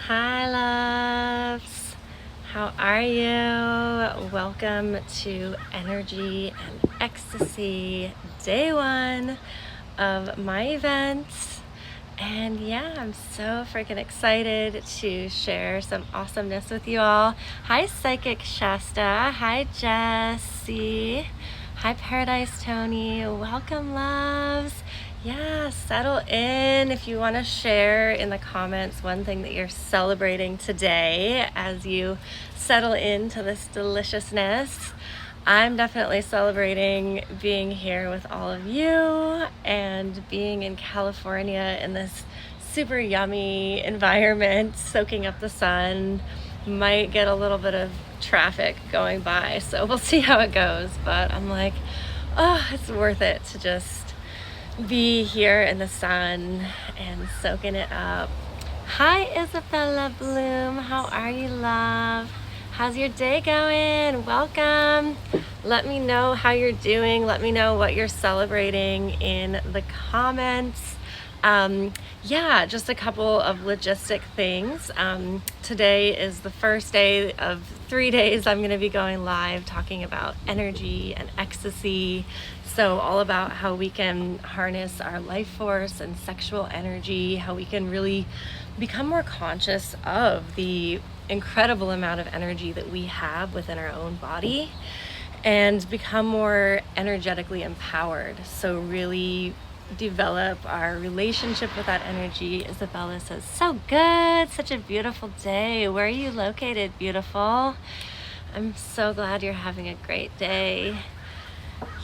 Hi, loves. How are you? Welcome to Energy and Ecstasy, day one of my event. And yeah, I'm so freaking excited to share some awesomeness with you all. Hi, Psychic Shasta. Hi, Jessie. Hi, Paradise Tony. Welcome, loves. Yeah, settle in. If you want to share in the comments one thing that you're celebrating today as you settle into this deliciousness. I'm definitely celebrating being here with all of you and being in California in this super yummy environment, soaking up the sun. Might get a little bit of traffic going by, so we'll see how it goes. But I'm like, oh, it's worth it to just be here in the sun and soaking it up. Hi, Isabella Bloom. How are you, love? How's your day going? Welcome. Let me know how you're doing. Let me know what you're celebrating in the comments. Yeah, just a couple of logistic things. Today is the first day of 3 days I'm going to be going live talking about energy and ecstasy. So all about how we can harness our life force and sexual energy, how we can really become more conscious of the incredible amount of energy that we have within our own body and become more energetically empowered. So really develop our relationship with that energy. Isabella says, so good, such a beautiful day. Where are you located, beautiful? I'm so glad you're having a great day.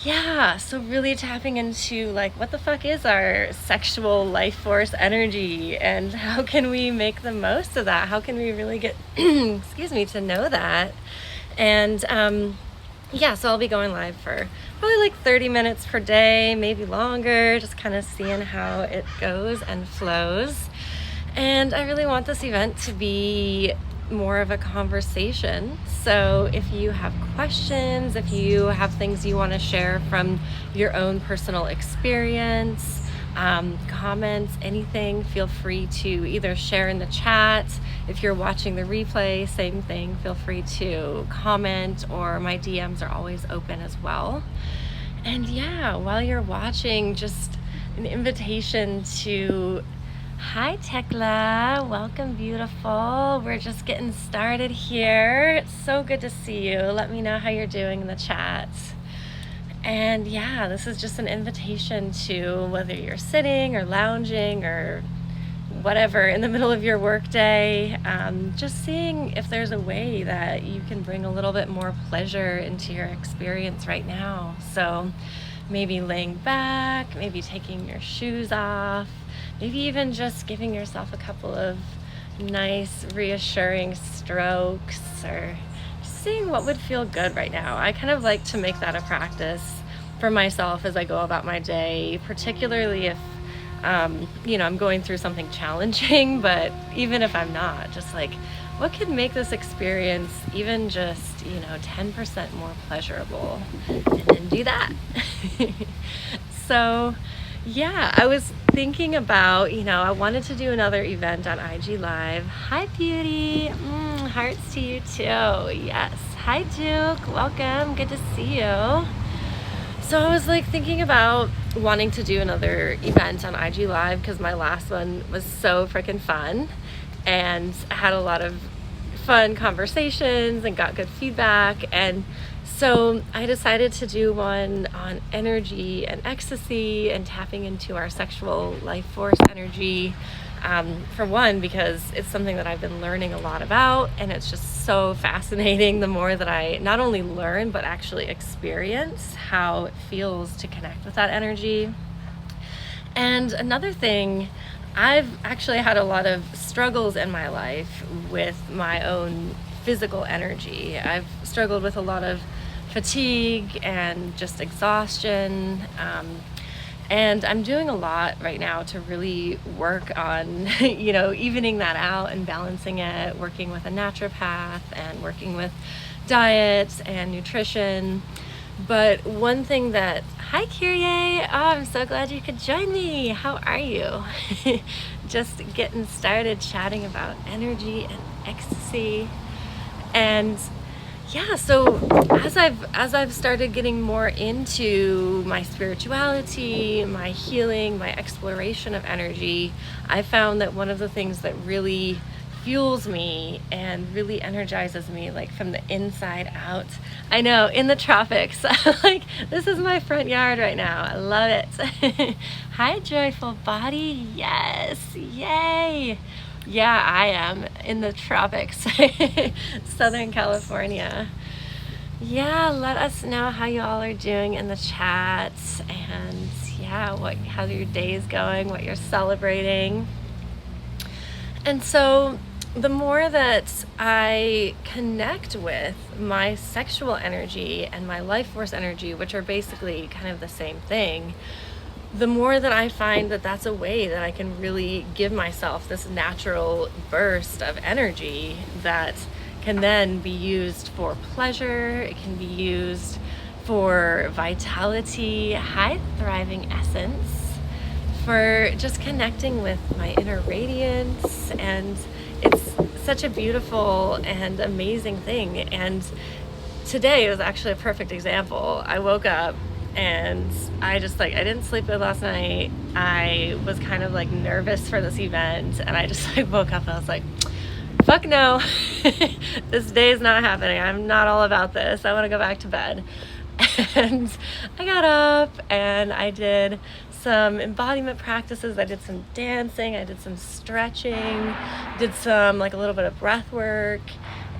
Yeah, so really tapping into like, what the fuck is our sexual life force energy and how can we make the most of that? How can we really get, excuse me, to know that? And yeah, so I'll be going live for probably like 30 minutes per day, maybe longer, just kind of seeing how it goes and flows. And I really want this event to be more of a conversation. So if you have questions, if you have things you want to share from your own personal experience, comments, anything, feel free to either share in the chat. If you're watching the replay, same thing, feel free to comment, or my DMs are always open as well. And yeah, while you're watching, just an invitation to, hi Tekla, welcome, beautiful. We're just getting started here. It's so good to see you. Let me know how you're doing in the chat. And yeah, this is just an invitation to, whether you're sitting or lounging or whatever in the middle of your workday, just seeing if there's a way that you can bring a little bit more pleasure into your experience right now. So maybe laying back, maybe taking your shoes off, maybe even just giving yourself a couple of nice reassuring strokes, or seeing what would feel good right now. I kind of like to make that a practice for myself as I go about my day, particularly if I'm going through something challenging, but even if I'm not, just like, what could make this experience even just, 10% more pleasurable, and then do that. So yeah, I was thinking about, I wanted to do another event on IG Live. Hi, beauty. Hearts to you too. Yes. Hi, Duke. Welcome. Good to see you. So I was like thinking about wanting to do another event on IG Live because my last one was so freaking fun and I had a lot of fun conversations and got good feedback. And so I decided to do one on energy and ecstasy and tapping into our sexual life force energy. For one, because it's something that I've been learning a lot about, and it's just so fascinating the more that I not only learn but actually experience how it feels to connect with that energy. And another thing, I've actually had a lot of struggles in my life with my own physical energy. I've struggled with a lot of fatigue and just exhaustion. And I'm doing a lot right now to really work on, evening that out and balancing it, working with a naturopath and working with diet and nutrition. But one thing that, hi Kyrie, I'm so glad you could join me. How are you? Just getting started chatting about energy and ecstasy. And yeah, so as I've started getting more into my spirituality, my healing, my exploration of energy, I found that one of the things that really fuels me and really energizes me, like from the inside out. I know, in the tropics. Like, this is my front yard right now. I love it. Hi, joyful body. Yes, yay. Yeah, I am in the tropics, Southern California. Yeah, let us know how you all are doing in the chat, and yeah, how your day is going, what you're celebrating. And so the more that I connect with my sexual energy and my life force energy, which are basically kind of the same thing, the more that I find that that's a way that I can really give myself this natural burst of energy that can then be used for pleasure. It can be used for vitality, high thriving essence, for just connecting with my inner radiance. And it's such a beautiful and amazing thing. And today was actually a perfect example. I woke up and I didn't sleep good last night. I was kind of like nervous for this event, and I just like woke up and I was like, fuck no. This day is not happening. I'm not all about this. I want to go back to bed. And I got up and I did some embodiment practices. I did some dancing, I did some stretching, did some like a little bit of breath work,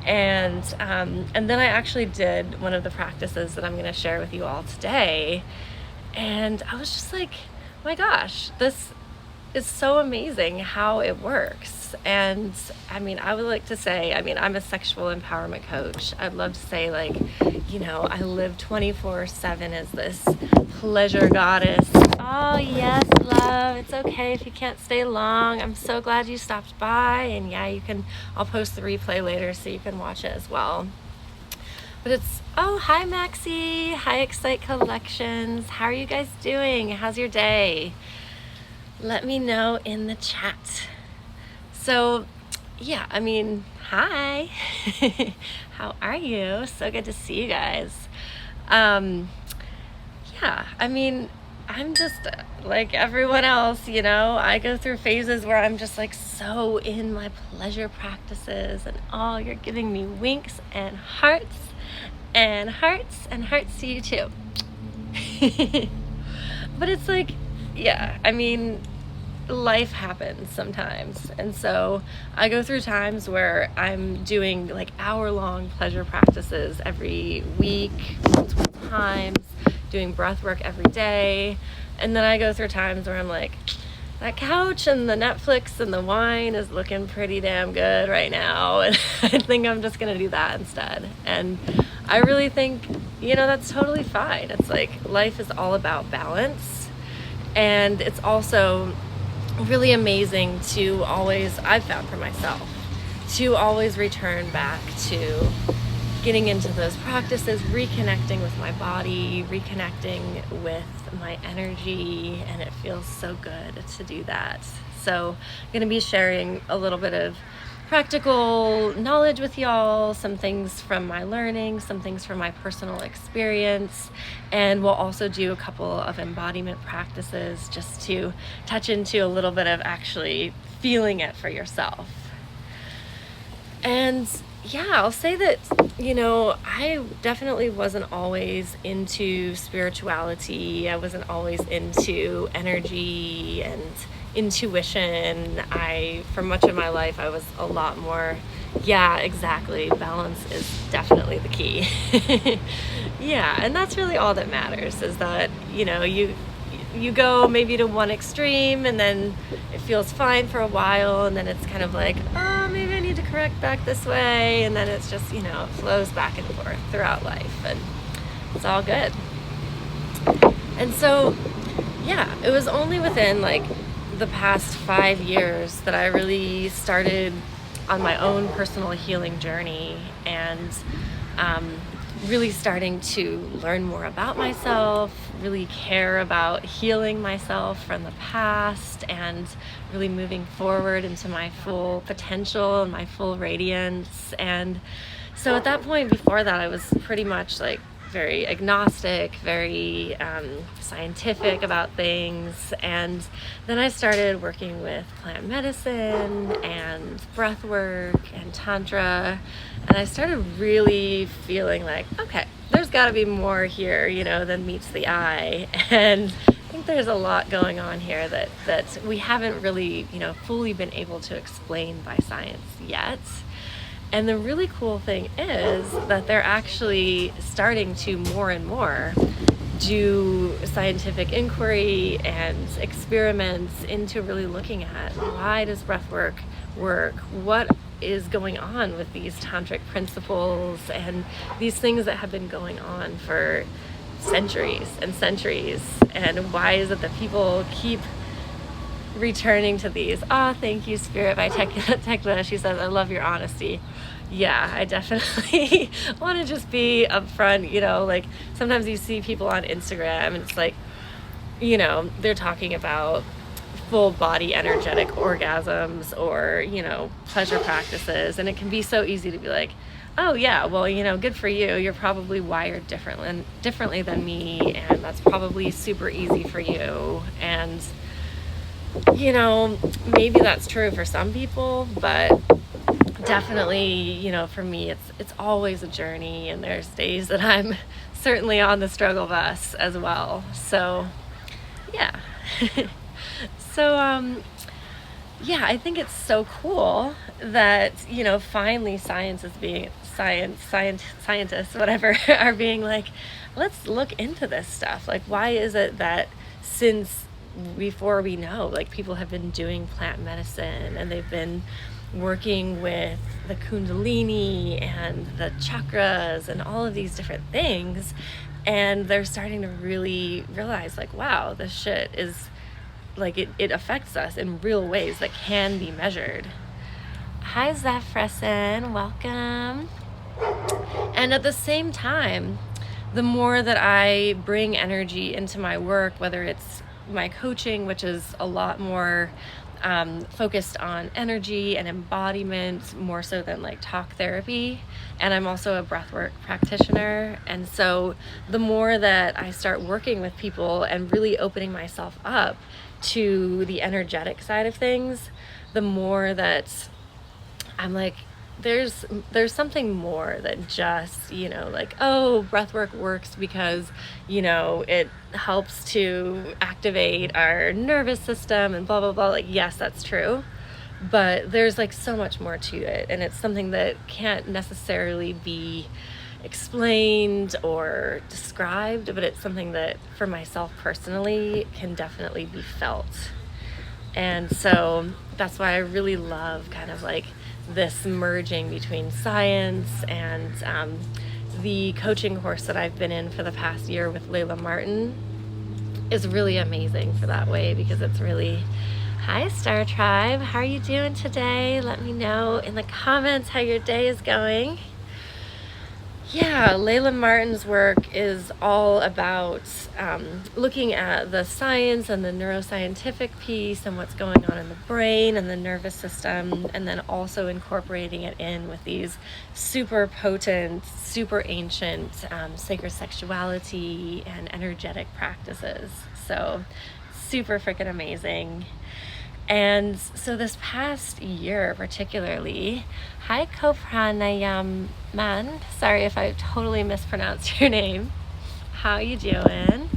and then I actually did one of the practices that I'm going to share with you all today. And I was just like, my gosh, this is so amazing how it works. And I mean, I would like to say, I mean, I'm a sexual empowerment coach. I'd love to say, like, you know, I live 24/7 as this pleasure goddess. Oh yes, love, it's okay if you can't stay long. I'm so glad you stopped by. And yeah, I'll post the replay later so you can watch it as well. But oh, hi Maxie, hi Excite Collections. How are you guys doing? How's your day? Let me know in the chat. So yeah, I mean, hi. How are you? So good to see you guys. Yeah, I mean, I'm just like everyone else, you know. I go through phases where I'm just like so in my pleasure practices, and oh, you're giving me winks and hearts and hearts and hearts to you too. But it's like, yeah, I mean, life happens sometimes. And so I go through times where I'm doing like hour-long pleasure practices every week, multiple times, doing breath work every day. And then I go through times where I'm like, that couch and the Netflix and the wine is looking pretty damn good right now. And I think I'm just going to do that instead. And I really think, you know, that's totally fine. It's like life is all about balance. And it's also really amazing to always, I've found for myself, to always return back to getting into those practices, reconnecting with my body, reconnecting with my energy, and it feels so good to do that. So I'm going to be sharing a little bit of practical knowledge with y'all, some things from my learning, some things from my personal experience, and we'll also do a couple of embodiment practices just to touch into a little bit of actually feeling it for yourself. And yeah, I'll say that, you know, I definitely wasn't always into spirituality. I wasn't always into energy and intuition. For much of my life, I was a lot more, yeah, exactly. Balance is definitely the key. Yeah, and that's really all that matters, is that, you know, you go maybe to one extreme and then it feels fine for a while, and then it's kind of like, oh, maybe I need to correct back this way, and then it's just, you know, it flows back and forth throughout life, and it's all good. And so, yeah, it was only within like the past 5 years that I really started on my own personal healing journey, and really starting to learn more about myself, really care about healing myself from the past, and really moving forward into my full potential and my full radiance. And so at that point, before that, I was pretty much like very agnostic, very scientific about things. And then I started working with plant medicine and breath work and tantra. And I started really feeling like, okay, there's got to be more here, than meets the eye. And I think there's a lot going on here that we haven't really, fully been able to explain by science yet. And the really cool thing is that they're actually starting to more and more do scientific inquiry and experiments into really looking at why does breath work? What is going on with these tantric principles and these things that have been going on for centuries and centuries? And why is it that people keep returning to these? Thank you, Spirit, by Tekla. She says, I love your honesty. Yeah, I definitely want to just be upfront, like sometimes you see people on Instagram and it's like, they're talking about full body energetic orgasms or, pleasure practices. And it can be so easy to be like, oh yeah, well, good for you. You're probably wired differently than me. And that's probably super easy for you. And, maybe that's true for some people, but definitely, for me, it's always a journey, and there's days that I'm certainly on the struggle bus as well. So, yeah. So, I think it's so cool that, finally scientists, whatever, are being like, let's look into this stuff. Like, why is it that since before we know, like, people have been doing plant medicine and they've been working with the kundalini and the chakras and all of these different things, and they're starting to really realize like, wow, this shit is like, it affects us in real ways that can be measured. Hi Zephresen, welcome. And at the same time, the more that I bring energy into my work, whether it's my coaching, which is a lot more focused on energy and embodiment more so than like talk therapy. And I'm also a breathwork practitioner. And so the more that I start working with people and really opening myself up to the energetic side of things, the more that I'm like, there's something more than just, like, oh, breathwork works because, it helps to activate our nervous system and blah, blah, blah. Like, yes, that's true. But there's like so much more to it. And it's something that can't necessarily be explained or described, but it's something that for myself personally can definitely be felt. And so that's why I really love kind of like this merging between science and the coaching course that I've been in for the past year with Layla Martin is really amazing for that way, because it's really, hi Star Tribe, how are you doing today? Let me know in the comments how your day is going. Yeah, Layla Martin's work is all about looking at the science and the neuroscientific piece and what's going on in the brain and the nervous system, and then also incorporating it in with these super potent, super ancient sacred sexuality and energetic practices. So super freaking amazing. And so this past year particularly, hi Kopranayam Man, sorry if I totally mispronounced your name. How you doing?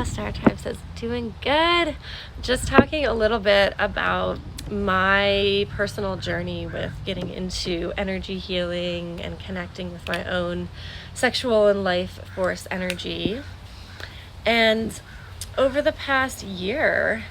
Star Tribe says, doing good. Just talking a little bit about my personal journey with getting into energy healing and connecting with my own sexual and life force energy. And over the past year,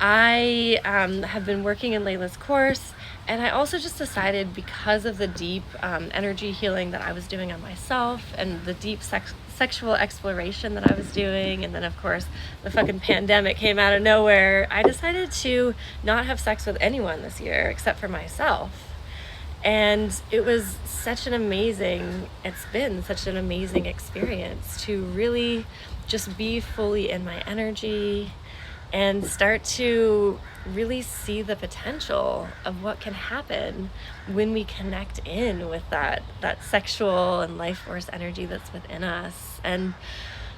I have been working in Layla's course, and I also just decided, because of the deep energy healing that I was doing on myself and the deep sexual exploration that I was doing, and then of course the fucking pandemic came out of nowhere, I decided to not have sex with anyone this year except for myself. And it's been such an amazing experience to really just be fully in my energy and start to really see the potential of what can happen when we connect in with that sexual and life force energy that's within us. And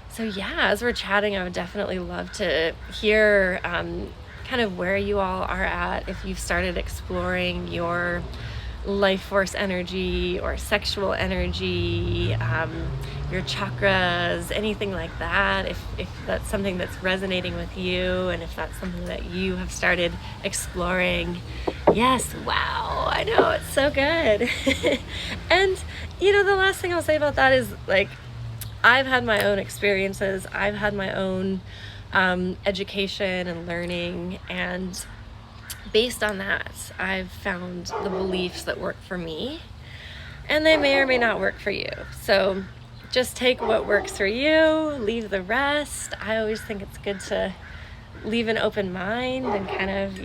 so, yeah, as we're chatting, I would definitely love to hear kind of where you all are at, if you've started exploring your life force energy or sexual energy, your chakras, anything like that, if that's something that's resonating with you, and if that's something that you have started exploring. Yes, wow, I know, it's so good. And the last thing I'll say about that is, like, I've had my own experiences, I've had my own education and learning, and based on that, I've found the beliefs that work for me, and they may or may not work for you. So just take what works for you, leave the rest. I always think it's good to leave an open mind and kind of,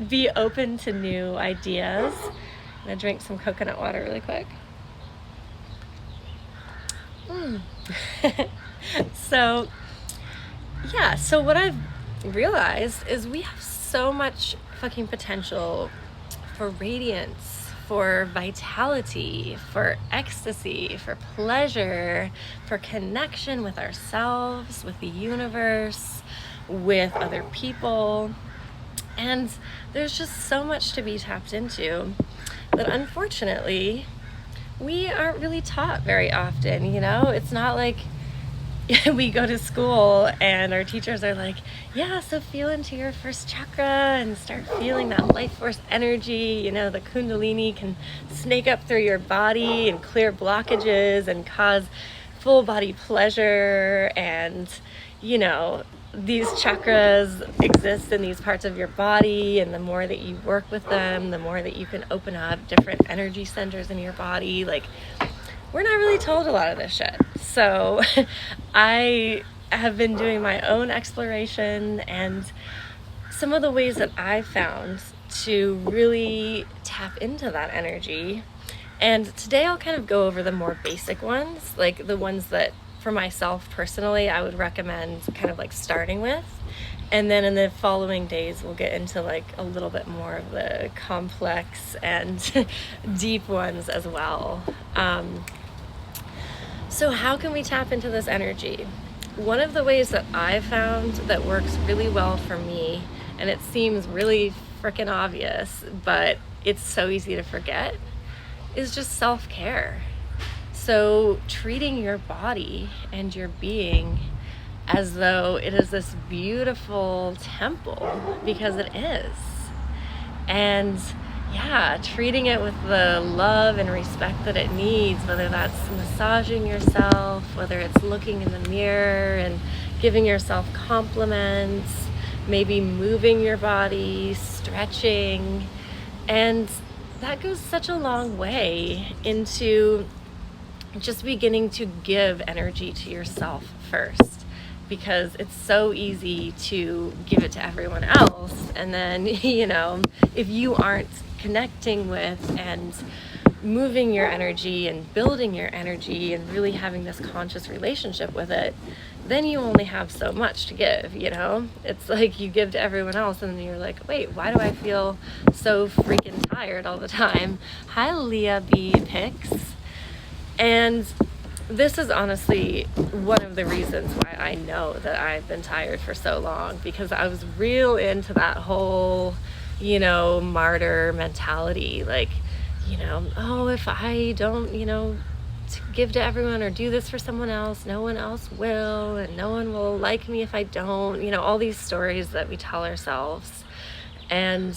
be open to new ideas. I'm gonna drink some coconut water really quick. So what I've realized is we have so much fucking potential for radiance, for vitality, for ecstasy, for pleasure, for connection with ourselves, with the universe, with other people. And there's just so much to be tapped into that, unfortunately, we aren't really taught very often. It's not like we go to school and our teachers are like, yeah, so feel into your first chakra and start feeling that life force energy. The kundalini can snake up through your body and clear blockages and cause full body pleasure. And these chakras exist in these parts of your body, and the more that you work with them, the more that you can open up different energy centers in your body. Like, we're not really told a lot of this shit. So I have been doing my own exploration, and some of the ways that I've found to really tap into that energy. And today I'll kind of go over the more basic ones, like the ones that for myself personally I would recommend kind of like starting with. And then in the following days, we'll get into like a little bit more of the complex and deep ones as well. So how can we tap into this energy? One of the ways that I've found that works really well for me, and it seems really freaking obvious, but it's so easy to forget, is just self-care. So treating your body and your being as though it is this beautiful temple, because it is. And treating it with the love and respect that it needs, whether that's massaging yourself, whether it's looking in the mirror and giving yourself compliments, maybe moving your body, stretching. And that goes such a long way into just beginning to give energy to yourself first, because it's so easy to give it to everyone else. And then, if you aren't connecting with and moving your energy and building your energy and really having this conscious relationship with it, then you only have so much to give. It's like you give to everyone else and then you're like, wait, why do I feel so freaking tired all the time? Hi, Leah B. Picks. And this is honestly one of the reasons why I know that I've been tired for so long, because I was real into that whole, martyr mentality. Like, oh, if I don't, give to everyone or do this for someone else, no one else will, and no one will like me if I don't, all these stories that we tell ourselves. And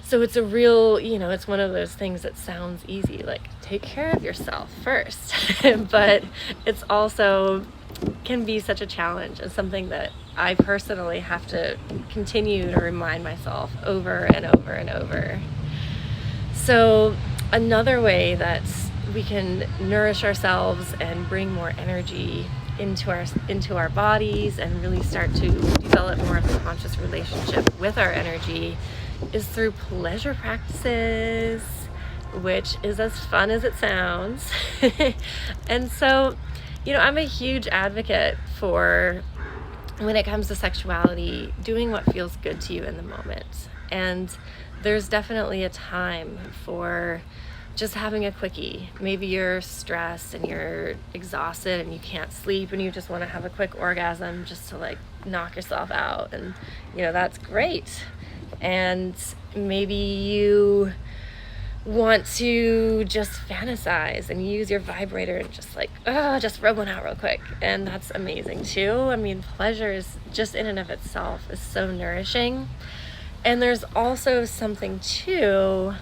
so it's a real, it's one of those things that sounds easy, like take care of yourself first. But it's also can be such a challenge, and something that I personally have to continue to remind myself over and over and over. So another way that we can nourish ourselves and bring more energy into our bodies and really start to develop more of a conscious relationship with our energy is through pleasure practices, which is as fun as it sounds. And so, I'm a huge advocate for, when it comes to sexuality, doing what feels good to you in the moment. And there's definitely a time for just having a quickie. Maybe you're stressed and you're exhausted and you can't sleep and you just want to have a quick orgasm just to like knock yourself out. And, that's great. And maybe you want to just fantasize and use your vibrator and just rub one out real quick, and that's amazing too. I mean, pleasure is just in and of itself is so nourishing. And there's also something to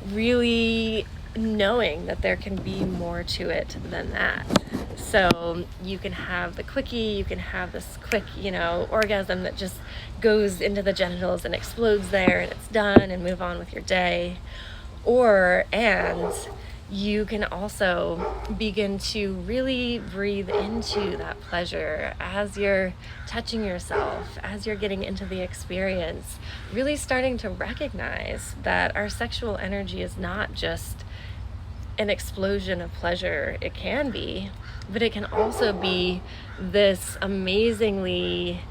really knowing that there can be more to it than that. So you can have the quickie, you can have this quick, orgasm that just goes into the genitals and explodes there and it's done and move on with your day. And you can also begin to really breathe into that pleasure as you're touching yourself, as you're getting into the experience, really starting to recognize that our sexual energy is not just an explosion of pleasure. It can be, but it can also be this amazingly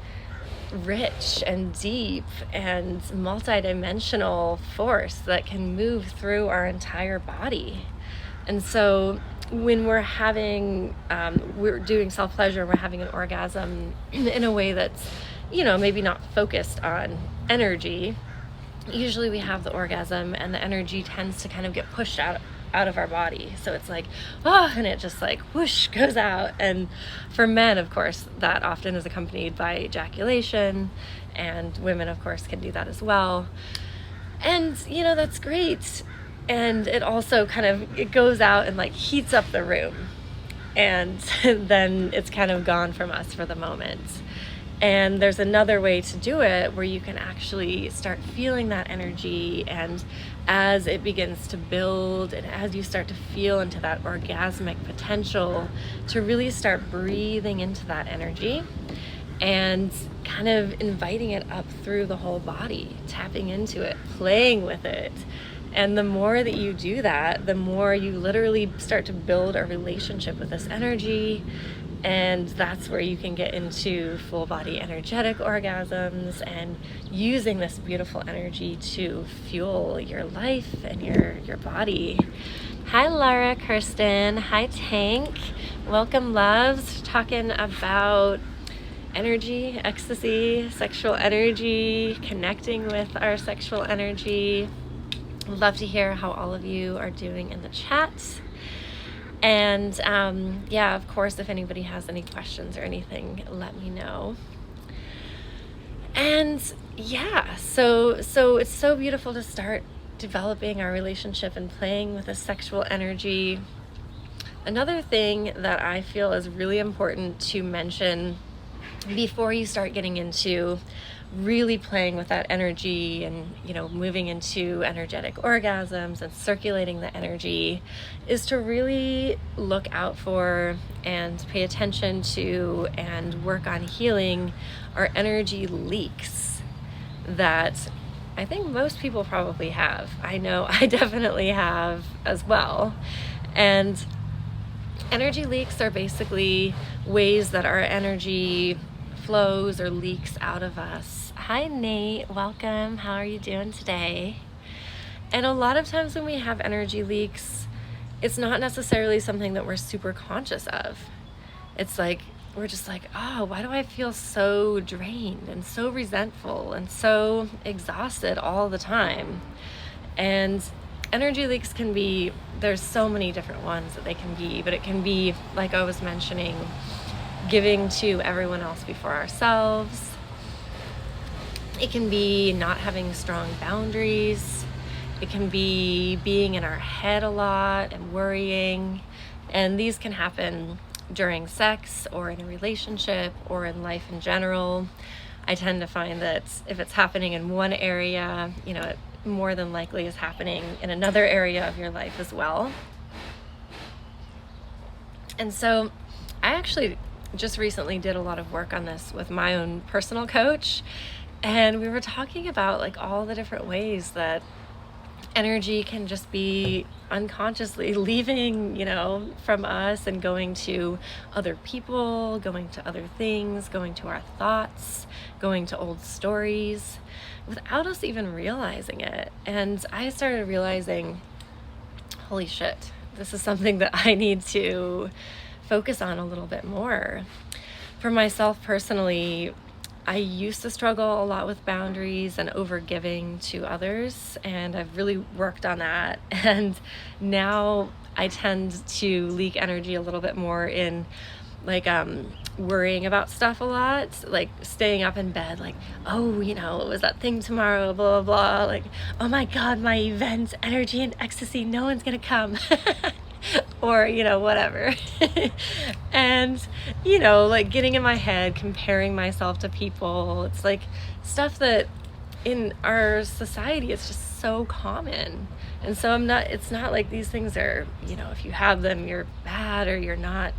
rich and deep and multidimensional force that can move through our entire body. And so when we're doing self-pleasure, we're having an orgasm in a way that's, maybe not focused on energy. Usually we have the orgasm and the energy tends to kind of get pushed out of our body. So it's like, and it just like whoosh goes out. And for men, of course, that often is accompanied by ejaculation, and women, of course, can do that as well. And, that's great. And it also it goes out and like heats up the room. And then it's kind of gone from us for the moment. And there's another way to do it where you can actually start feeling that energy, and as it begins to build and as you start to feel into that orgasmic potential, to really start breathing into that energy and kind of inviting it up through the whole body, tapping into it, playing with it. And the more that you do that, the more you literally start to build a relationship with this energy. And that's where you can get into full body energetic orgasms and using this beautiful energy to fuel your life and your body. Hi, Laura, Kirsten. Hi, Tank. Welcome, loves. Talking about energy, ecstasy, sexual energy, connecting with our sexual energy. Love to hear how all of you are doing in the chat. And of course, if anybody has any questions or anything, let me know. And so it's so beautiful to start developing our relationship and playing with the sexual energy. Another thing that I feel is really important to mention before you start getting into really playing with that energy and, moving into energetic orgasms and circulating the energy, is to really look out for and pay attention to and work on healing our energy leaks that I think most people probably have. I know I definitely have as well. And energy leaks are basically ways that our energy flows or leaks out of us. Hi, Nate. Welcome. How are you doing today? And a lot of times when we have energy leaks, it's not necessarily something that we're super conscious of. It's like, we're just like, oh, why do I feel so drained and so resentful and so exhausted all the time? And energy leaks can be, there's so many different ones that they can be, but it can be, like I was mentioning, giving to everyone else before ourselves. It can be not having strong boundaries. It can be being in our head a lot and worrying. And these can happen during sex or in a relationship or in life in general. I tend to find that if it's happening in one area, it more than likely is happening in another area of your life as well. And so I actually just recently did a lot of work on this with my own personal coach. And we were talking about like all the different ways that energy can just be unconsciously leaving, from us and going to other people, going to other things, going to our thoughts, going to old stories without us even realizing it. And I started realizing, holy shit, this is something that I need to focus on a little bit more. For myself personally, I used to struggle a lot with boundaries and overgiving to others, and I've really worked on that. And now I tend to leak energy a little bit more in like worrying about stuff a lot, like staying up in bed, like, oh, was that thing tomorrow, blah, blah, blah, like, oh my God, my event, energy and ecstasy, no one's gonna come. Or, whatever. And, like getting in my head, comparing myself to people. It's like stuff that in our society, it's just so common. And so it's not like these things are, if you have them, you're bad or you're not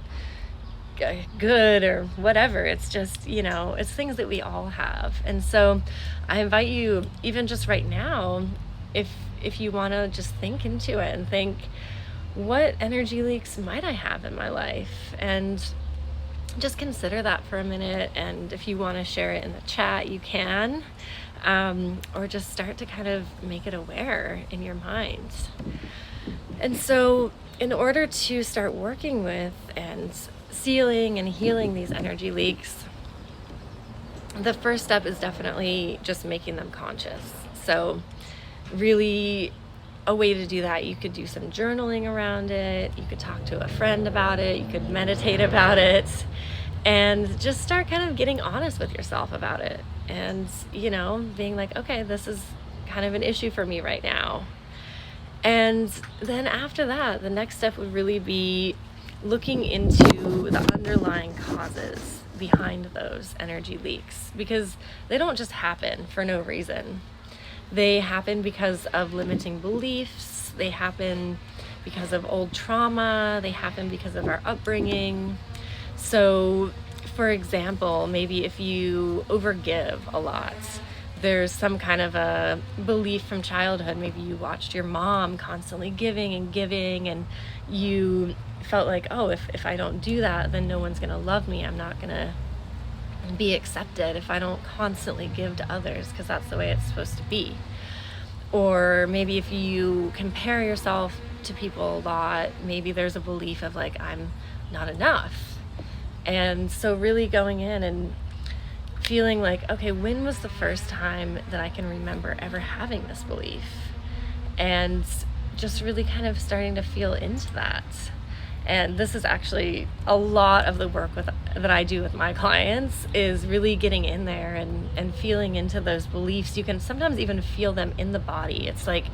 good or whatever. It's just, it's things that we all have. And so I invite you, even just right now, if you want to just think into it and think, what energy leaks might I have in my life? And just consider that for a minute. And if you want to share it in the chat, you can, or just start to kind of make it aware in your mind. And so in order to start working with and sealing and healing these energy leaks, the first step is definitely just making them conscious. So really, a way to do that, you could do some journaling around it, you could talk to a friend about it, you could meditate about it, and just start kind of getting honest with yourself about it. And, being like, okay, this is kind of an issue for me right now. And then after that, the next step would really be looking into the underlying causes behind those energy leaks, because they don't just happen for no reason. They happen because of limiting beliefs. They happen because of old trauma. They happen because of our upbringing. So, for example, maybe if you overgive a lot, there's some kind of a belief from childhood. Maybe you watched your mom constantly giving and giving, and you felt like, oh, if I don't do that, then no one's going to love me. I'm not going to be accepted if I don't constantly give to others, because that's the way it's supposed to be. Or maybe if you compare yourself to people a lot, maybe there's a belief of like, I'm not enough. And so really going in and feeling like, okay, when was the first time that I can remember ever having this belief? And just really kind of starting to feel into that. And this is actually a lot of the work that I do with my clients, is really getting in there and feeling into those beliefs. You can sometimes even feel them in the body. It's like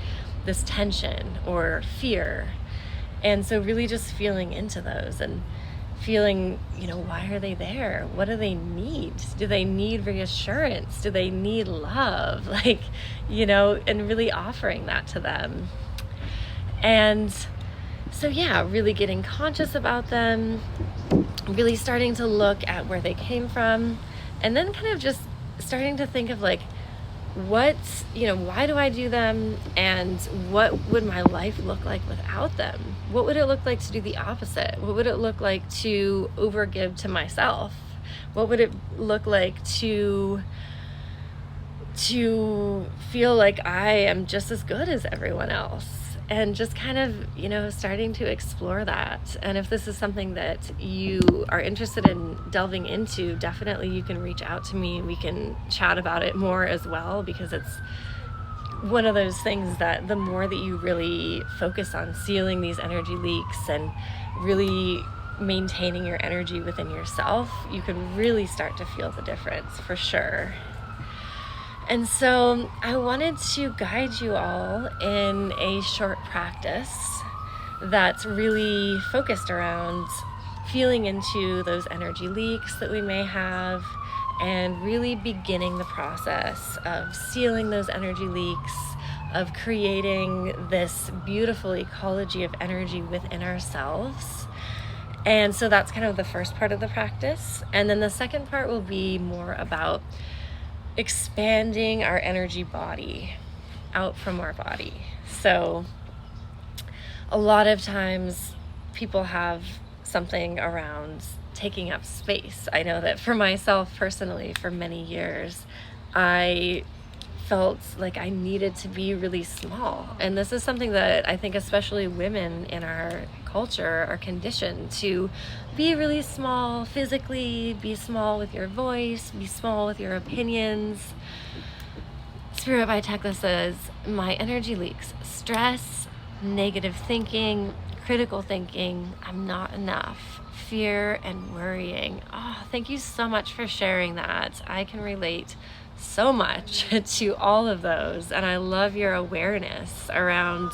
this tension or fear. And so really just feeling into those and feeling, why are they there? What do they need? Do they need reassurance? Do they need love? And really offering that to them. And so really getting conscious about them, really starting to look at where they came from, and then kind of just starting to think of like, why do I do them, and what would my life look like without them? What would it look like to do the opposite? What would it look like to overgive to myself? What would it look like to feel like I am just as good as everyone else? And just kind of, starting to explore that. And if this is something that you are interested in delving into, definitely you can reach out to me. We can chat about it more as well, because it's one of those things that the more that you really focus on sealing these energy leaks and really maintaining your energy within yourself, you can really start to feel the difference for sure. And so I wanted to guide you all in a short practice that's really focused around feeling into those energy leaks that we may have, and really beginning the process of sealing those energy leaks, of creating this beautiful ecology of energy within ourselves. And so that's kind of the first part of the practice. And then the second part will be more about expanding our energy body out from our body. So a lot of times people have something around taking up space. I know that for myself personally, for many years, I felt like I needed to be really small. And this is something that I think especially women in our culture are conditioned to be really small physically, be small with your voice, be small with your opinions. Spirit by Tekla says, my energy leaks. Stress, negative thinking, critical thinking, I'm not enough, fear and worrying. Oh, thank you so much for sharing that. I can relate so much to all of those, and I love your awareness around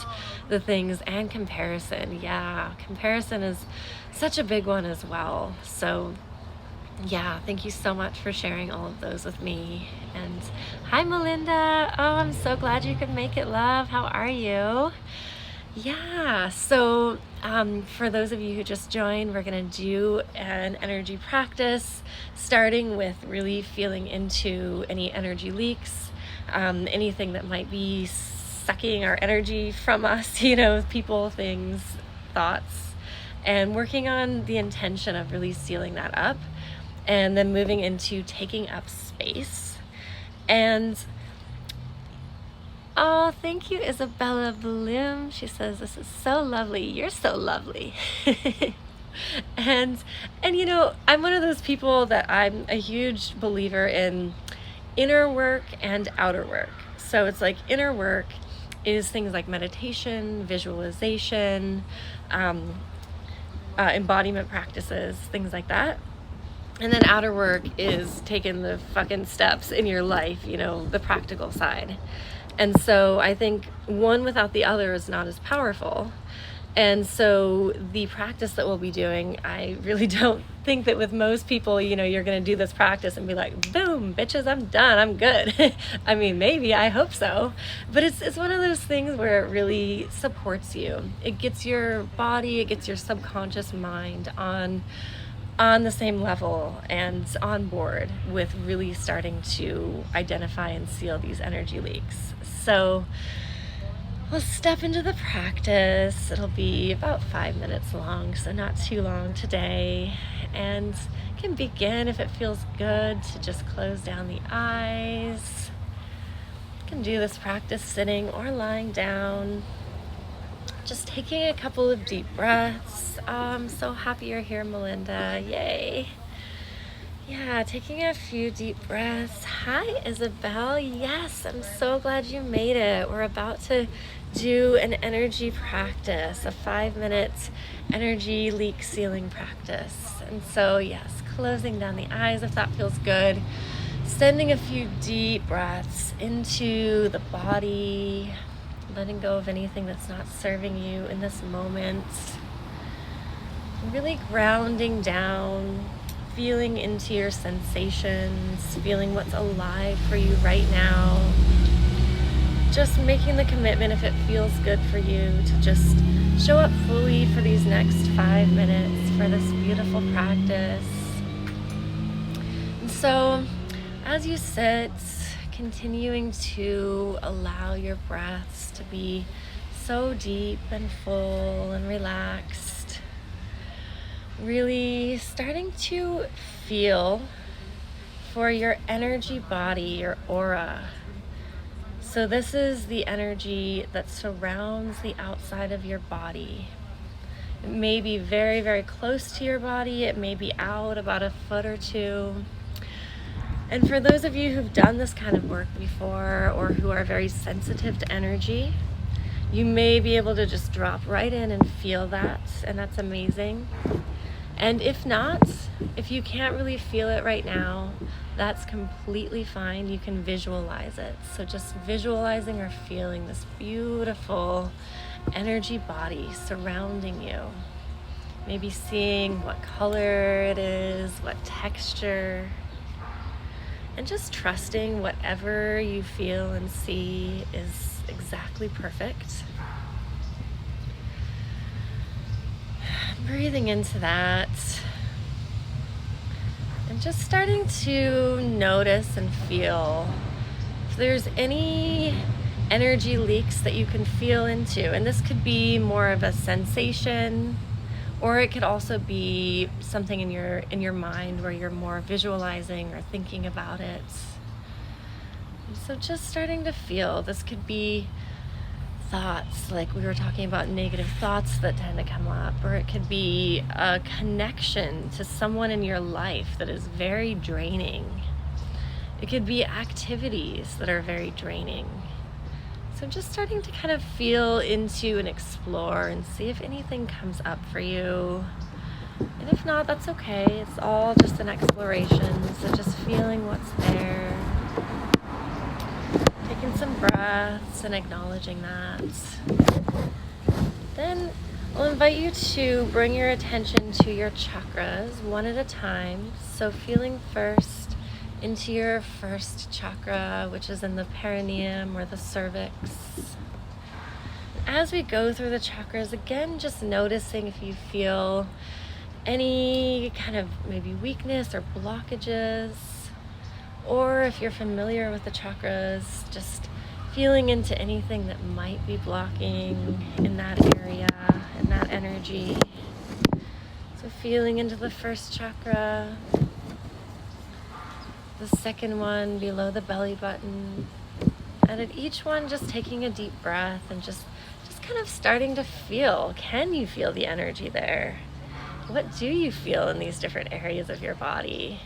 the things and comparison. Yeah, comparison is such a big one as well. So yeah, thank you so much for sharing all of those with me. And hi, Melinda. Oh, I'm so glad you could make it, love. How are you? Yeah, so for those of you who just joined, we're going to do an energy practice, starting with really feeling into any energy leaks, anything that might be sucking our energy from us, people, things, thoughts, and working on the intention of really sealing that up, and then moving into taking up space. And oh, thank you, Isabella Bloom. She says, this is so lovely. You're so lovely. and I'm one of those people that I'm a huge believer in inner work and outer work. So it's like inner work is things like meditation, visualization, embodiment practices, things like that. And then outer work is taking the fucking steps in your life, the practical side. And so I think one without the other is not as powerful. And so the practice that we'll be doing, I really don't think that with most people, you're going to do this practice and be like, boom, bitches, I'm done, I'm good. I mean, maybe, I hope so. But it's one of those things where it really supports you. It gets your body, it gets your subconscious mind on the same level and on board with really starting to identify and seal these energy leaks. So we'll step into the practice. It'll be about 5 minutes long, so not too long today. And you can begin, if it feels good, to just close down the eyes. You can do this practice sitting or lying down. Just taking a couple of deep breaths. Oh, I'm so happy you're here, Melinda. Yay. Yeah, taking a few deep breaths. Hi, Isabel. Yes, I'm so glad you made it. We're about to do an energy practice, a 5-minute energy leak sealing practice. And so, yes, closing down the eyes if that feels good. Sending a few deep breaths into the body. Letting go of anything that's not serving you in this moment. Really grounding down, feeling into your sensations, feeling what's alive for you right now. Just making the commitment, if it feels good for you, to just show up fully for these next 5 minutes for this beautiful practice. And so, as you sit, continuing to allow your breaths to be so deep and full and relaxed. Really starting to feel for your energy body, your aura. So this is the energy that surrounds the outside of your body. It may be very, very close to your body. It may be out about a foot or two. And for those of you who've done this kind of work before, or who are very sensitive to energy, you may be able to just drop right in and feel that, and that's amazing. And if not, if you can't really feel it right now, that's completely fine. You can visualize it. So just visualizing or feeling this beautiful energy body surrounding you. Maybe seeing what color it is, what texture. And just trusting whatever you feel and see is exactly perfect. Breathing into that. And just starting to notice and feel if there's any energy leaks that you can feel into. And this could be more of a sensation, or it could also be something in your mind where you're more visualizing or thinking about it. And so just starting to feel, this could be thoughts, like we were talking about, negative thoughts that tend to come up, or it could be a connection to someone in your life that is very draining. It could be activities that are very draining. So just starting to kind of feel into and explore and see if anything comes up for you. And if not, that's okay. It's all just an exploration. So just feeling what's there. Taking some breaths and acknowledging that. Then I'll invite you to bring your attention to your chakras one at a time. So feeling first into your first chakra, which is in the perineum or the cervix. As we go through the chakras, again, just noticing if you feel any kind of maybe weakness or blockages, or if you're familiar with the chakras, just feeling into anything that might be blocking in that area, in that energy. So feeling into the first chakra, the second one below the belly button, and at each one just taking a deep breath and just kind of starting to feel. Can you feel the energy there? What do you feel in these different areas of your body?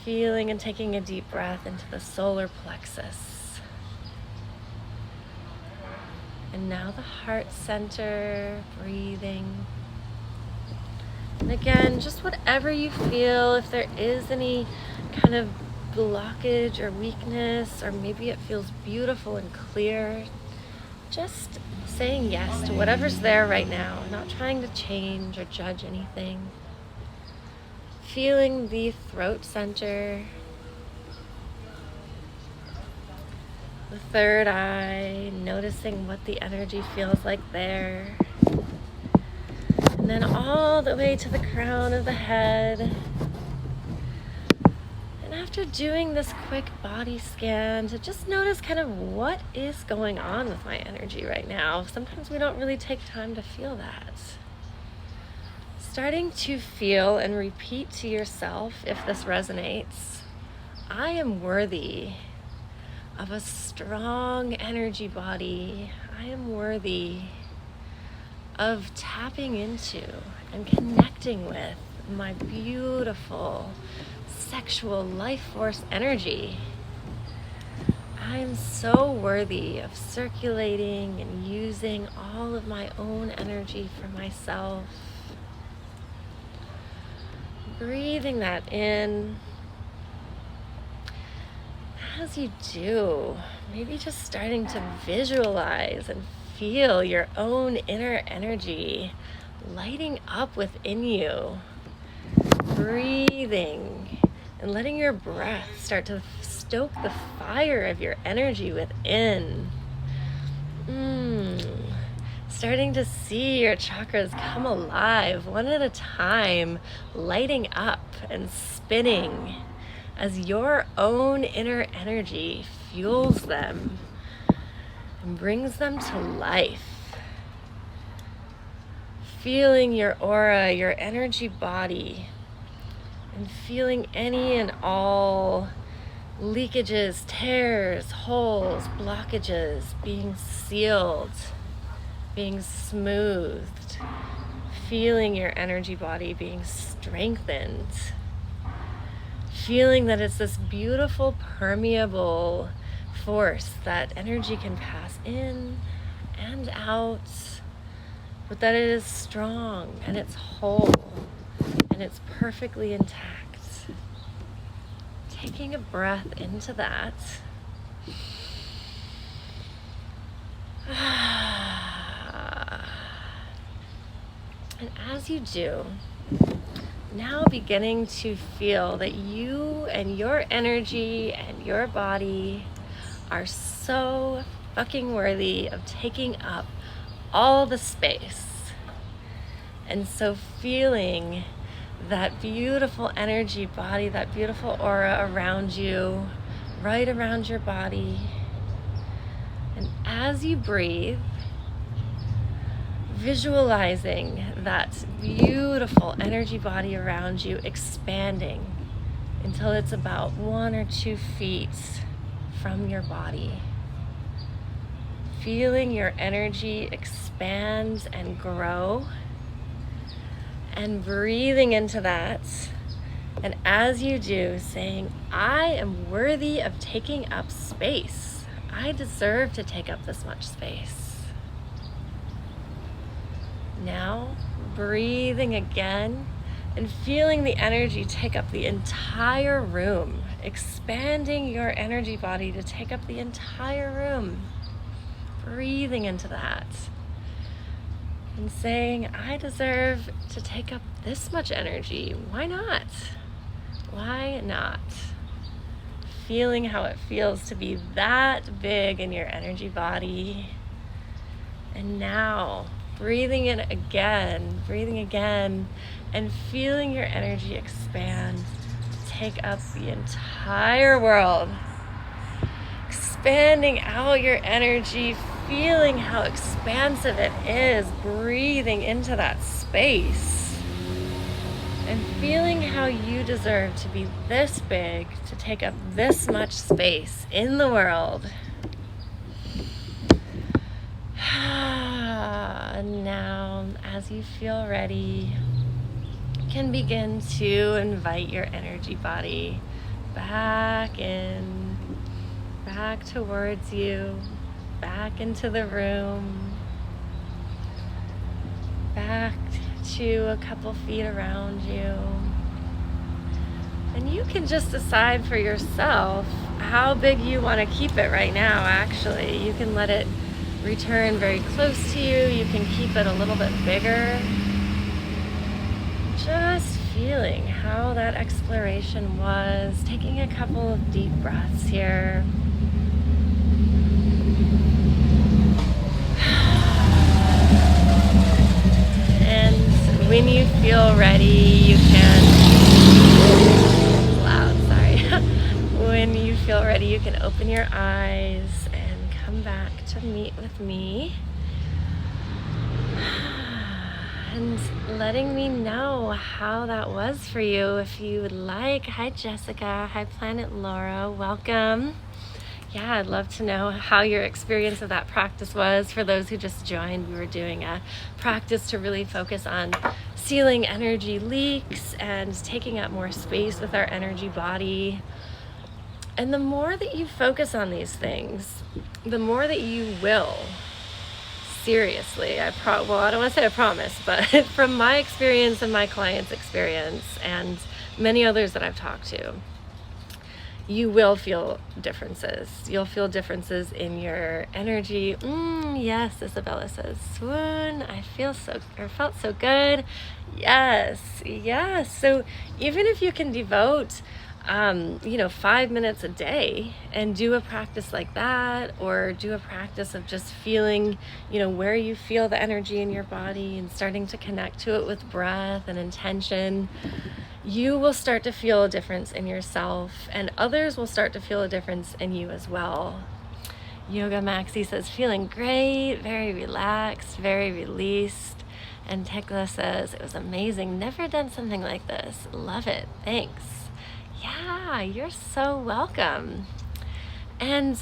Feeling and taking a deep breath into the solar plexus. And now the heart center, breathing. And again, just whatever you feel, if there is any kind of blockage or weakness, or maybe it feels beautiful and clear, just saying yes to whatever's there right now, not trying to change or judge anything. Feeling the throat center, the third eye, noticing what the energy feels like there. And then all the way to the crown of the head. And after doing this quick body scan, to just notice kind of what is going on with my energy right now. Sometimes we don't really take time to feel that. Starting to feel and repeat to yourself, if this resonates, I am worthy of a strong energy body. I am worthy of tapping into and connecting with my beautiful sexual life force energy. I am so worthy of circulating and using all of my own energy for myself. Breathing that in. As you do, maybe just starting to visualize and feel your own inner energy lighting up within you. Breathing and letting your breath start to stoke the fire of your energy within. Starting to see your chakras come alive one at a time, lighting up and spinning as your own inner energy fuels them and brings them to life. Feeling your aura, your energy body, and feeling any and all leakages, tears, holes, blockages being sealed, being smoothed. Feeling your energy body being strengthened. Feeling that it's this beautiful, permeable force that energy can pass in and out, but that it is strong and it's whole and it's perfectly intact. Taking a breath into that. And as you do, now beginning to feel that you and your energy and your body are so fucking worthy of taking up all the space. And so feeling that beautiful energy body, that beautiful aura around you, right around your body. And as you breathe, visualizing that beautiful energy body around you expanding until it's about 1 or 2 feet from your body. Feeling your energy expand and grow, and breathing into that. And as you do, saying, I am worthy of taking up space. I deserve to take up this much space. Now, breathing again and feeling the energy take up the entire room, expanding your energy body to take up the entire room. Breathing into that and saying, I deserve to take up this much energy. Why not? Why not? Feeling how it feels to be that big in your energy body. And now, breathing again, and feeling your energy expand to take up the entire world. Expanding out your energy, feeling how expansive it is, breathing into that space. And feeling how you deserve to be this big, to take up this much space in the world. And now, as you feel ready, you can begin to invite your energy body back in, back towards you, back into the room, back to a couple feet around you. And you can just decide for yourself how big you want to keep it right now, actually. You can let it return very close to you. You can keep it a little bit bigger. Just feeling how that exploration was. Taking a couple of deep breaths here. And when you feel ready, you can, when you feel ready, you can open your eyes and come back to meet with me. And letting me know how that was for you if you would like. Hi Jessica, hi Planet Laura, welcome. Yeah, I'd love to know how your experience of that practice was. For those who just joined, we were doing a practice to really focus on sealing energy leaks and taking up more space with our energy body. And the more that you focus on these things, the more that you will. Seriously, I don't want to say I promise, but from my experience and my clients' experience and many others that I've talked to, you will feel differences. You'll feel differences in your energy. Yes, Isabella says, swoon, I felt so good. Yes. So even if you can devote 5 minutes a day and do a practice like that, or do a practice of just feeling, where you feel the energy in your body and starting to connect to it with breath and intention, you will start to feel a difference in yourself, and others will start to feel a difference in you as well. Yoga Maxi says, feeling great, very relaxed, very released. And Tekla says, it was amazing. Never done something like this. Love it. Thanks. Yeah, you're so welcome. And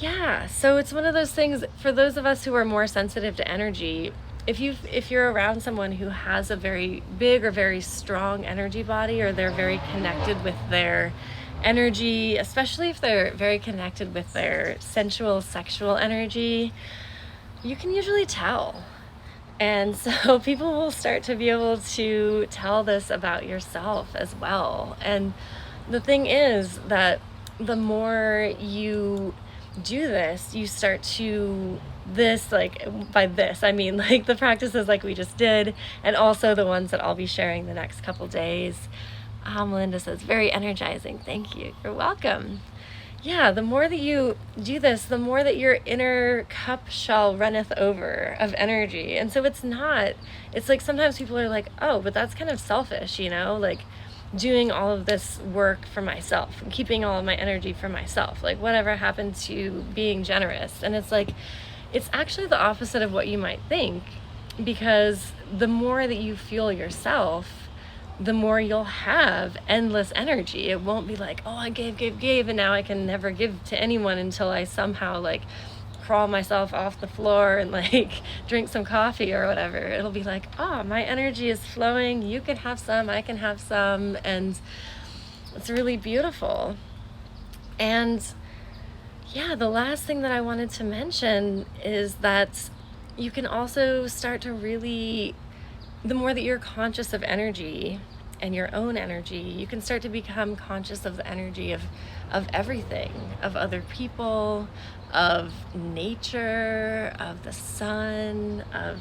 yeah, so it's one of those things for those of us who are more sensitive to energy. If you're around someone who has a very big or very strong energy body, or they're very connected with their energy, especially if they're very connected with their sensual, sexual energy, you can usually tell. And so people will start to be able to tell this about yourself as well. And the thing is that the more you do this, you start to by this, I mean like the practices like we just did, and also the ones that I'll be sharing the next couple days. Melinda says, very energizing. Thank you. You're welcome. yeah, the more that you do this, the more that your inner cup shall runneth over of energy. And so it's like sometimes people are like, oh, but that's kind of selfish, like doing all of this work for myself and keeping all of my energy for myself. Like, whatever happened to being generous? And it's like, it's actually the opposite of what you might think, because the more that you fuel yourself, the more you'll have endless energy. It won't be like, oh, I gave, and now I can never give to anyone until I somehow like crawl myself off the floor and like drink some coffee or whatever. It'll be like, oh, my energy is flowing. You can have some, I can have some. And it's really beautiful. And yeah, the last thing that I wanted to mention is that you can also start to really, the more that you're conscious of energy and your own energy, you can start to become conscious of the energy of everything, of other people, of nature, of the sun, of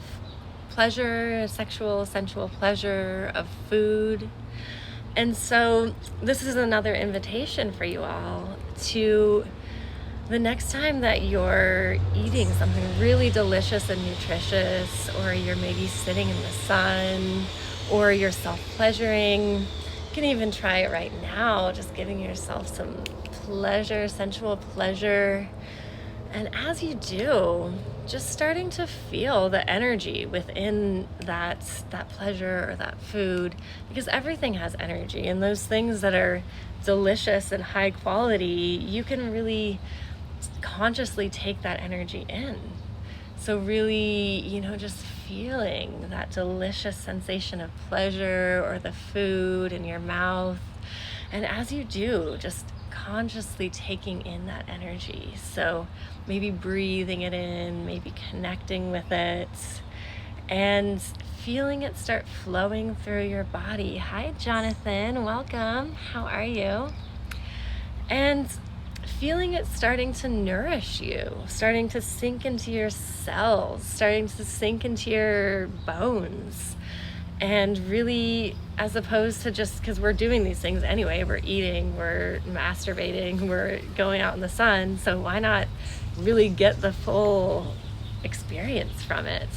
pleasure, sexual, sensual pleasure, of food. And so this is another invitation for you all to, the next time that you're eating something really delicious and nutritious, or you're maybe sitting in the sun, or you're self-pleasuring, you can even try it right now, just giving yourself some pleasure, sensual pleasure. And as you do, just starting to feel the energy within that pleasure or that food, because everything has energy, and those things that are delicious and high quality, you can really consciously take that energy in. So really, just feeling that delicious sensation of pleasure or the food in your mouth. And as you do, just consciously taking in that energy. So maybe breathing it in, maybe connecting with it, and feeling it start flowing through your body. Hi, Jonathan. Welcome. How are you? And feeling it starting to nourish you, starting to sink into your cells, starting to sink into your bones. And really, as opposed to just, because we're doing these things anyway, we're eating, we're masturbating, we're going out in the sun, so why not really get the full experience from it?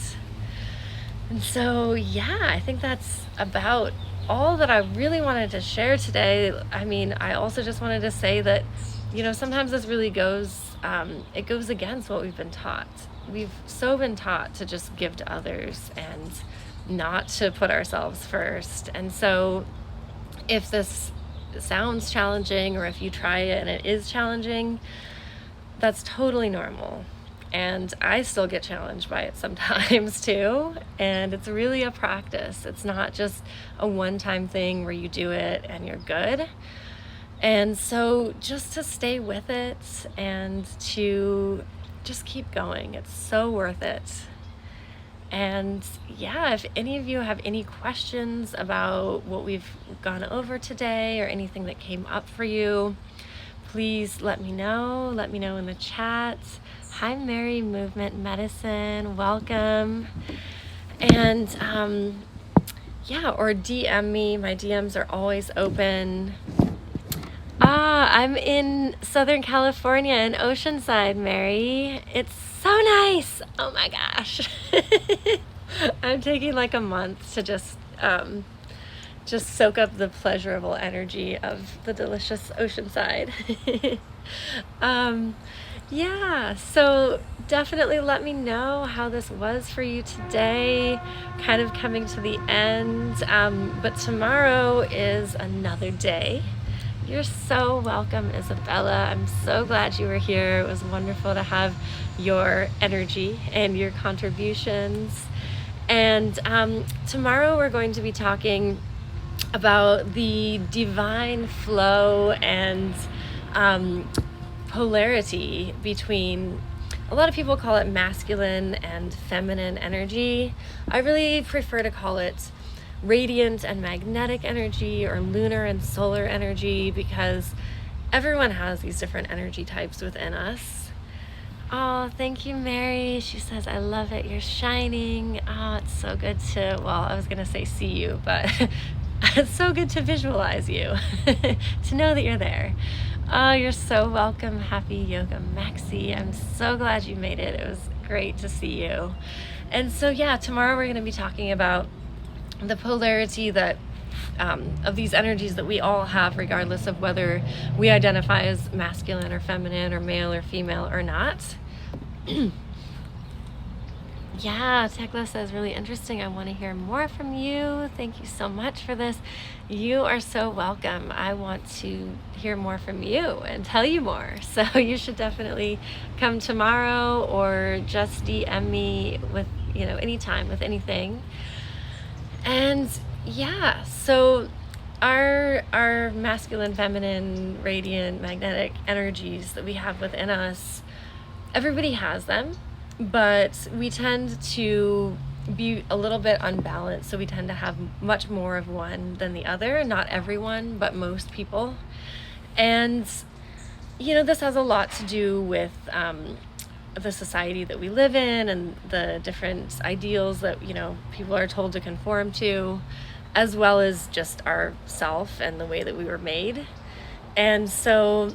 And so, yeah, I think that's about all that I really wanted to share today. I mean, I also just wanted to say that, sometimes this really goes against what we've been taught. We've so been taught to just give to others and not to put ourselves first. And so if this sounds challenging, or if you try it and it is challenging, that's totally normal. And I still get challenged by it sometimes too. And it's really a practice. It's not just a one-time thing where you do it and you're good. And so just to stay with it and to just keep going. It's so worth it. And yeah, if any of you have any questions about what we've gone over today, or anything that came up for you, please let me know. Let me know in the chat. Hi, Mary Movement Medicine. Welcome. And or DM me. My DMs are always open. I'm in Southern California in Oceanside, Mary. It's so nice. Oh my gosh. I'm taking like a month to just soak up the pleasurable energy of the delicious Oceanside. So definitely let me know how this was for you today. Kind of coming to the end, but tomorrow is another day. You're so welcome, Isabella. I'm so glad you were here. It was wonderful to have your energy and your contributions. And tomorrow we're going to be talking about the divine flow and polarity between, a lot of people call it masculine and feminine energy. I really prefer to call it radiant and magnetic energy, or lunar and solar energy, because everyone has these different energy types within us. Oh, thank you, Mary. She says, I love it. You're shining. Oh, it's so good to, I was going to say see you, but it's so good to visualize you, to know that you're there. Oh, you're so welcome. Happy Yoga Maxi. I'm so glad you made it. It was great to see you. And so, yeah, tomorrow we're going to be talking about the polarity that of these energies that we all have, regardless of whether we identify as masculine or feminine or male or female or not. Yeah, Tekla says, really interesting. I want to hear more from you. Thank you so much for this. You are so welcome. I want to hear more from you and tell you more. So you should definitely come tomorrow or just DM me with, anytime with anything. And yeah, so our masculine, feminine, radiant, magnetic energies that we have within us, everybody has them. But we tend to be a little bit unbalanced, so we tend to have much more of one than the other. Not everyone, but most people. And, this has a lot to do with the society that we live in and the different ideals that, people are told to conform to, as well as just our self and the way that we were made. And so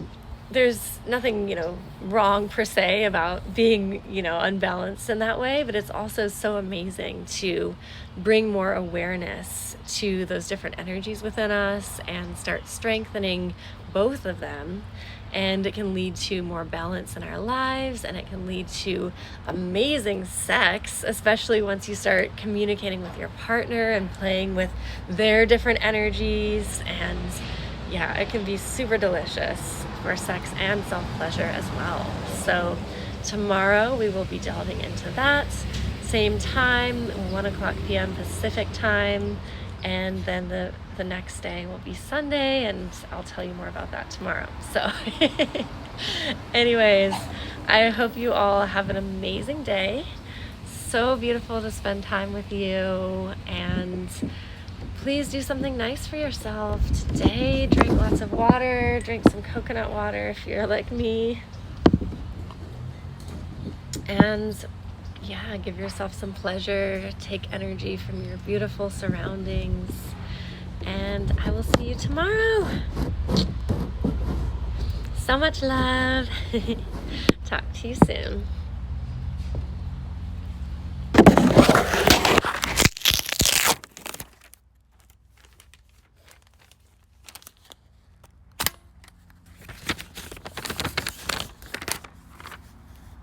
there's nothing, wrong per se about being, unbalanced in that way, but it's also so amazing to bring more awareness to those different energies within us and start strengthening both of them. And it can lead to more balance in our lives, and it can lead to amazing sex, especially once you start communicating with your partner and playing with their different energies. And yeah, it can be super delicious for sex and self-pleasure as well. So tomorrow we will be delving into that. Same time, 1:00 p.m. Pacific time. And then the next day will be Sunday, and I'll tell you more about that tomorrow. So anyways, I hope you all have an amazing day. So beautiful to spend time with you, and please do something nice for yourself today. Drink lots of water, drink some coconut water if you're like me. And yeah, give yourself some pleasure, take energy from your beautiful surroundings, and I will see you tomorrow. So much love. Talk to you soon.